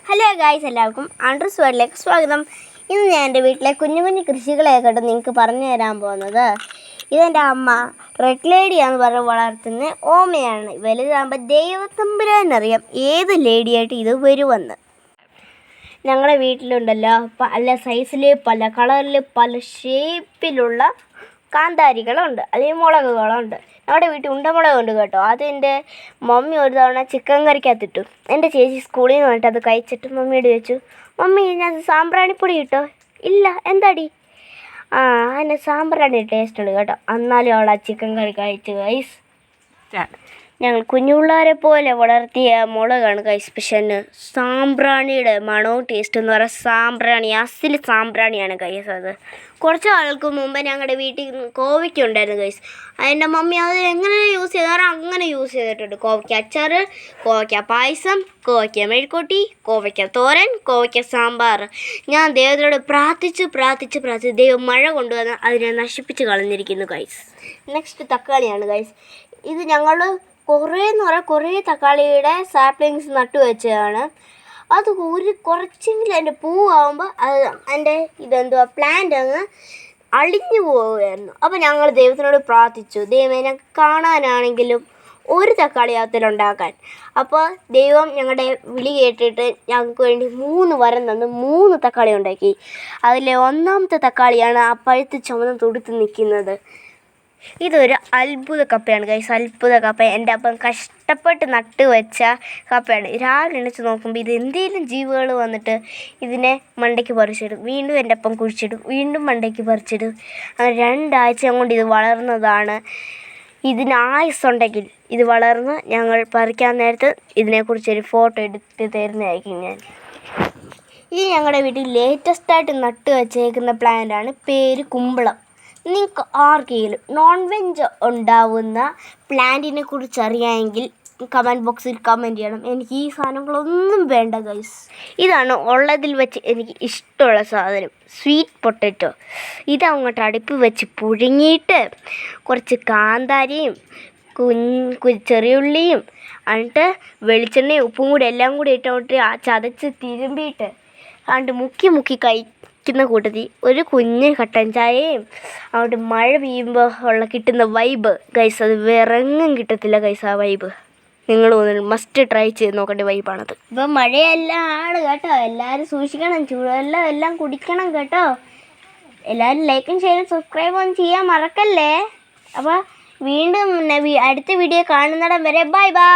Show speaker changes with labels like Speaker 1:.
Speaker 1: Hello guys, എല്ലാവർക്കും Andrews വേർഡിലേക്ക് സ്വാഗതം. ഇന്ന് ഞാൻ എൻ്റെ വീട്ടിലെ കുഞ്ഞു കുഞ്ഞു കൃഷികളെയൊക്കെ നിങ്ങൾക്ക് പറഞ്ഞു തരാൻ പോകുന്നത്. ഇതെൻ്റെ അമ്മ റെഡ് ലേഡിയാന്ന് പറഞ്ഞ് വളർത്തുന്ന ഓമയാണ്. വലുതാകുമ്പോൾ ദൈവത്തമ്പുരാനറിയാം ഏത് ലേഡിയായിട്ട് ഇത് വരുമെന്ന്. ഞങ്ങളുടെ വീട്ടിലുണ്ടല്ലോ പല സൈസിൽ, പല കളറിൽ, പല ഷേപ്പിലുള്ള കാന്താരികളുണ്ട്, അല്ലെങ്കിൽ മുളകുകളുണ്ട്. ഞങ്ങളുടെ വീട്ടിൽ ഉണ്ടമുളകുണ്ട് കേട്ടോ. അതെൻ്റെ മമ്മി ഒരു തവണ ചിക്കൻ കറിക്കകത്തിട്ടു. എൻ്റെ ചേച്ചി സ്കൂളിൽ നിന്ന് വന്നിട്ട് അത് കഴിച്ചിട്ട് മമ്മിയോട് ചോദിച്ചു, മമ്മി ഇതിനകത്ത് സാമ്പ്രാണിപ്പൊടി കിട്ടോ? ഇല്ല, എന്താടി? അതിന് സാമ്പ്രാണി ടേസ്റ്റ് ഉണ്ട് കേട്ടോ. എന്നാലും അവൾ ആ ചിക്കൻ കറി കഴിച്ചു ഗൈസ്. ഞങ്ങൾ കുഞ്ഞുപിള്ളേരെ പോലെ വളർത്തിയ മുളകാണ് ഗൈസ്. പക്ഷേ സാമ്പ്രാണിയുടെ മണവും ടേസ്റ്റ് എന്ന് പറയുക സാമ്പ്രാണി, അസിൽ സാമ്പ്രാണിയാണ് ഗൈസ്. അത് കുറച്ച് ആൾക്ക് മുമ്പ് ഞങ്ങളുടെ വീട്ടിൽ കോവയ്ക്ക ഉണ്ടായിരുന്നു ഗൈസ്. അതിൻ്റെ മമ്മി അത് എങ്ങനെ യൂസ് ചെയ്താൽ അങ്ങനെ യൂസ് ചെയ്തിട്ടുണ്ട്. കോവയ്ക്ക അച്ചാർ, കോവയ്ക്ക പായസം, കോവയ്ക്ക മെഴുക്കുവരട്ടി, കോവയ്ക്ക തോരൻ, കോവയ്ക്ക സാമ്പാർ. ഞാൻ ദൈവത്തിനോട് പ്രാർത്ഥിച്ച് ദൈവം മഴ കൊണ്ടുവന്ന് അതിനെ നശിപ്പിച്ച് കളഞ്ഞിരിക്കുന്നു ഗൈസ്. നെക്സ്റ്റ് തക്കാളിയാണ് ഗൈസ്. ഇത് ഞങ്ങൾ കുറേ തക്കാളിയുടെ സാപ്ലിങ്സ് നട്ടു വെച്ചതാണ്. അത് കുറച്ചെങ്കിലും അതിൻ്റെ പൂവാകുമ്പോൾ അത് അതിൻ്റെ പ്ലാന്റ് അങ്ങ് അളിഞ്ഞു പോവുകയായിരുന്നു. അപ്പോൾ ഞങ്ങൾ ദൈവത്തിനോട് പ്രാർത്ഥിച്ചു, ദൈവമേ ഞങ്ങൾക്ക് കാണാനാണെങ്കിലും ഒരു തക്കാളി അതിലുണ്ടാക്കാൻ. അപ്പോൾ ദൈവം ഞങ്ങളുടെ വിളി കേട്ടിട്ട് ഞങ്ങൾക്ക് വേണ്ടി 3 വരം തന്ന് 3 തക്കാളി ഉണ്ടാക്കി. അതിലെ 1ാമത്തെ തക്കാളിയാണ് ആ പഴുത്ത് ചുമന്ന് തുടുത്ത് നിൽക്കുന്നത്. ഇതൊരു അത്ഭുത കപ്പയാണ് ഗൈസ്, അത്ഭുത കപ്പ. എൻ്റെ അപ്പം കഷ്ടപ്പെട്ട് നട്ട് വെച്ച കപ്പയാണ്. രാവിലെ എണീച്ച് നോക്കുമ്പോൾ ഇത് എന്തെങ്കിലും ജീവികൾ വന്നിട്ട് ഇതിനെ മണ്ടയ്ക്ക് പറിച്ചിടും, വീണ്ടും എൻ്റെ അപ്പം കുഴിച്ചിടും, വീണ്ടും മണ്ടയ്ക്ക് പറിച്ചിടും. അങ്ങനെ 2 ആഴ്ച കൊണ്ട് ഇത് വളർന്നതാണ്. ഇതിന് ആയുസ്സുണ്ടെങ്കിൽ ഇത് വളർന്ന് ഞങ്ങൾ പറിക്കാൻ നേരത്ത് ഇതിനെക്കുറിച്ചൊരു ഫോട്ടോ എടുത്ത് തരുന്നതായിരിക്കും ഞാൻ. ഇത് ഞങ്ങളുടെ വീട്ടിൽ ലേറ്റസ്റ്റായിട്ട് നട്ട് വെച്ചേക്കുന്ന പ്ലാന്റാണ്. പേര് കുമ്പളം. നിങ്ങൾക്ക് ആർക്കെങ്കിലും നോൺ വെജ് ഉണ്ടാവുന്ന പ്ലാന്റിനെ കുറിച്ച് അറിയാമെങ്കിൽ കമൻറ്റ് ബോക്സിൽ കമൻറ്റ് ചെയ്യണം. എനിക്ക് ഈ സാധനങ്ങളൊന്നും വേണ്ട ഗൈസ്. ഇതാണ് ഉള്ളതിൽ വെച്ച് എനിക്ക് ഇഷ്ടമുള്ള സാധനം, സ്വീറ്റ് പൊട്ടറ്റോ. ഇതങ്ങോട്ട് അടുപ്പിൽ വെച്ച് പുഴുങ്ങിയിട്ട് കുറച്ച് കാന്താരിയും ചെറിയുള്ളിയും എന്നിട്ട് വെളിച്ചെണ്ണയും ഉപ്പും കൂടി എല്ലാം കൂടി ഇട്ടോട്ട് ചതച്ച് തിരുമ്പിയിട്ട് മുക്കി കഴിക്കുന്ന കൂട്ടത്തിൽ ഒരു കുഞ്ഞ് കട്ടൻ ചായയും അവിടെ മഴ പെയ്യുമ്പോൾ കിട്ടുന്ന വൈബ് ഗൈസ്, അത് വേറെങ്ങും കിട്ടത്തില്ല ഗൈസ്. ആ വൈബ് നിങ്ങൾ മസ്റ്റ് ട്രൈ ചെയ്ത് നോക്കേണ്ട വൈബാണത്. ഇപ്പം മഴയെല്ലാം ആണ് കേട്ടോ, എല്ലാവരും സൂക്ഷിക്കണം, ചൂടുവെള്ളം എല്ലാം കുടിക്കണം കേട്ടോ. എല്ലാവരും ലൈക്കും ഷെയറും സബ്സ്ക്രൈബും ചെയ്യാൻ മറക്കല്ലേ. അപ്പോൾ വീണ്ടും അടുത്ത വീഡിയോ കാണുന്നിടം വരെ ബൈ ബൈ.